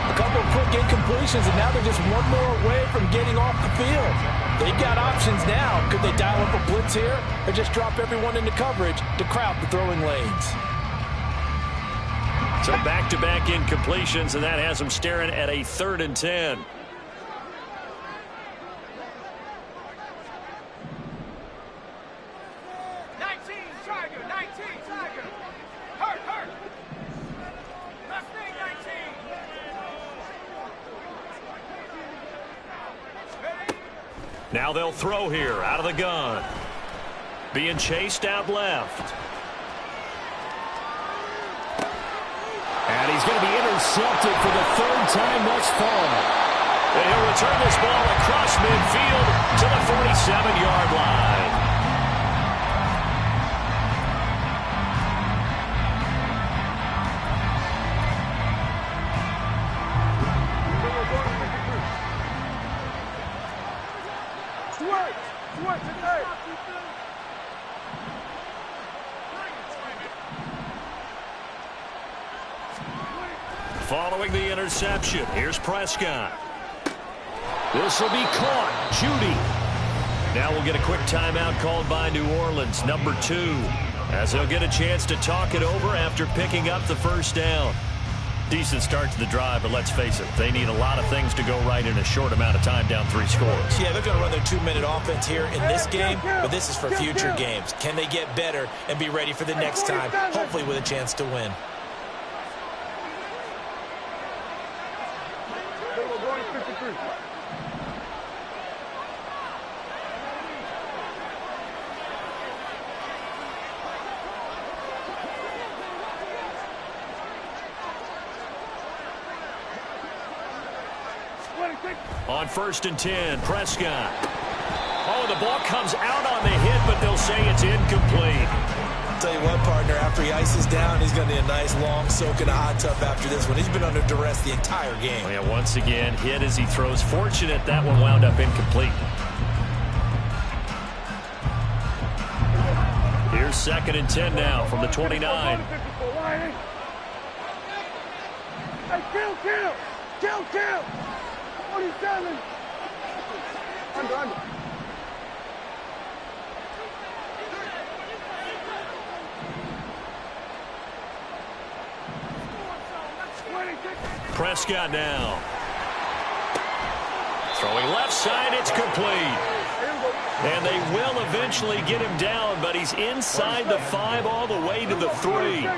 A couple of quick incompletions, and now they're just one more away from getting off the field. They've got options now. Could they dial up a blitz here or just drop everyone into coverage to crowd the throwing lanes? So back-to-back incompletions, and that has them staring at a 3rd and 10. Now they'll throw here out of the gun. Being chased out left. And he's going to be intercepted for the third time thus far. And he'll return this ball across midfield to the 47-yard line. Following the interception, here's Prescott. This will be caught. Judy. Now we'll get a quick timeout called by New Orleans, number 2, as they'll get a chance to talk it over after picking up the first down. Decent start to the drive, but let's face it, they need a lot of things to go right in a short amount of time, down 3 scores. Yeah, they're going to run their 2-minute offense here in this game, but this is for future games. Can they get better and be ready for the next time, hopefully with a chance to win? On 1st and 10, Prescott. Oh, the ball comes out on the hit, but they'll say it's incomplete. I'll tell you what, partner, after he ices down, he's going to need a nice long soak in a hot tub after this one. He's been under duress the entire game. Oh, yeah, once again, hit as he throws. Fortunate that one wound up incomplete. Here's 2nd and 10 now from the 29. Hey, kill! 47! Under. Prescott now. Throwing left side, it's complete. And they will eventually get him down, but he's inside the 5 all the way to the 3.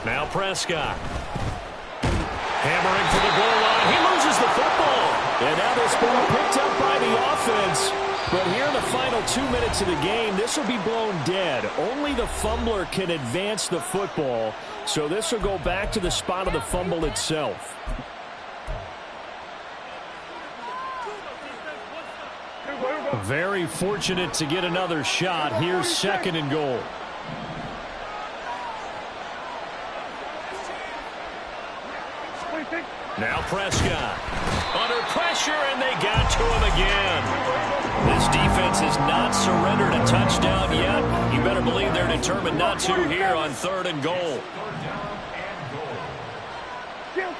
Now Prescott. Hammering for the goal line. He loses the football. And now this ball picked up by the offense. But here in the final 2 minutes of the game, this will be blown dead. Only the fumbler can advance the football. So this will go back to the spot of the fumble itself. Very fortunate to get another shot. Here's 2nd and goal. Now Prescott under pressure, and they got to him again. This defense has not surrendered a touchdown yet. You better believe they're determined not to here on 3rd and goal.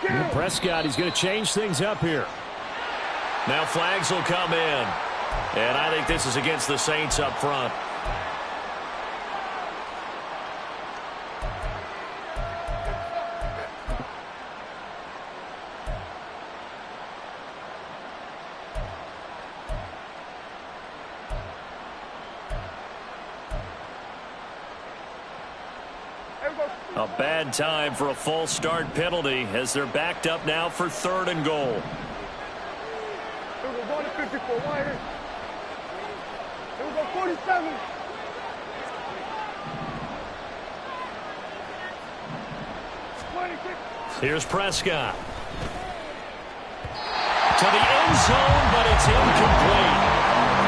And Prescott, he's going to change things up here. Now flags will come in. And I think this is against the Saints up front. A bad time for a false start penalty as they're backed up now for 3rd and goal. We're going to 54. Wide. Here we go, 47. Here's Prescott. To the end zone, but it's incomplete.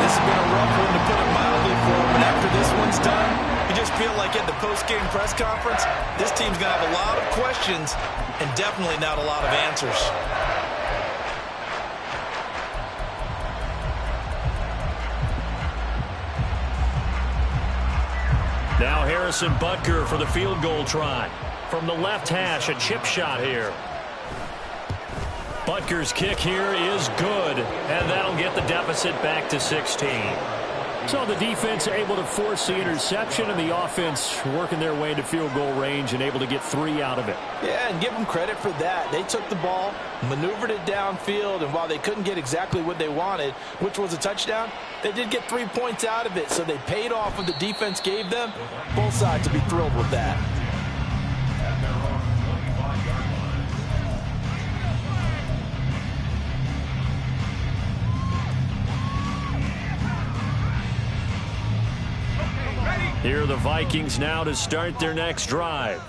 This has been a rough one, to put it mildly, for him, but after this one's done, you just feel like at the post-game press conference, this team's going to have a lot of questions and definitely not a lot of answers. Now Harrison Butker for the field goal try. From the left hash, a chip shot here. Butker's kick here is good, and that'll get the deficit back to 16. So the defense able to force the interception, and the offense working their way into field goal range and able to get 3 out of it. Yeah, and give them credit for that. They took the ball, maneuvered it downfield, and while they couldn't get exactly what they wanted, which was a touchdown, they did get 3 points out of it. So they paid off what the defense gave them. Both sides will be thrilled with that. Here are the Vikings now to start their next drive.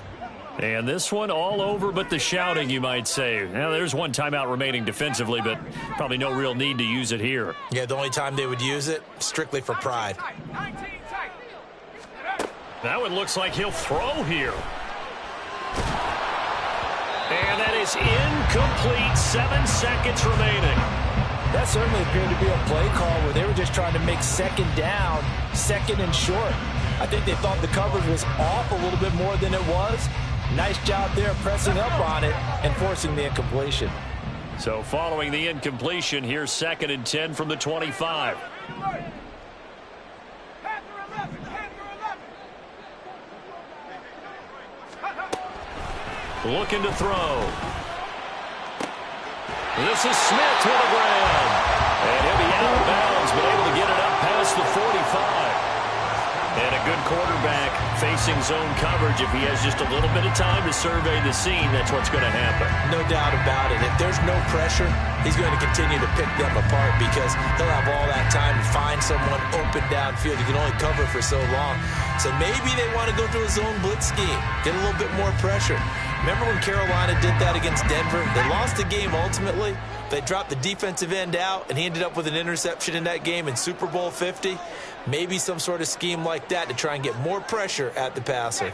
And this one all over but the shouting, you might say. Now, there's one timeout remaining defensively, but probably no real need to use it here. Yeah, the only time they would use it, strictly for pride. That one looks like he'll throw here. And that is incomplete. 7 seconds remaining. That certainly appeared to be a play call where they were just trying to make second down, second and short. I think they thought the coverage was off a little bit more than it was. Nice job there pressing up on it and forcing the incompletion. So following the incompletion, here's 2nd and 10 from the 25. Looking to throw. This is Smith with a grab. And he'll be out of bounds, but able to get it up past the 45. And a good quarterback facing zone coverage. If he has just a little bit of time to survey the scene, that's what's going to happen. No doubt about it. If there's no pressure, he's going to continue to pick them apart because he'll have all that time to find someone open downfield. He can only cover for so long. So maybe they want to go to a zone blitz scheme, get a little bit more pressure. Remember when Carolina did that against Denver? They lost the game ultimately. They dropped the defensive end out, and he ended up with an interception in that game in Super Bowl 50. Maybe some sort of scheme like that to try and get more pressure at the passer.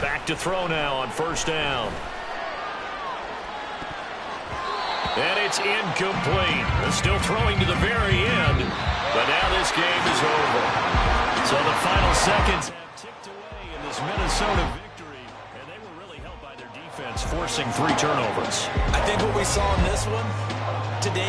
Back to throw now on 1st down. And it's incomplete. They're still throwing to the very end, but now this game is over. So the final seconds have ticked away in this Minnesota victory, and they were really helped by their defense forcing 3 turnovers. I think what we saw in this one today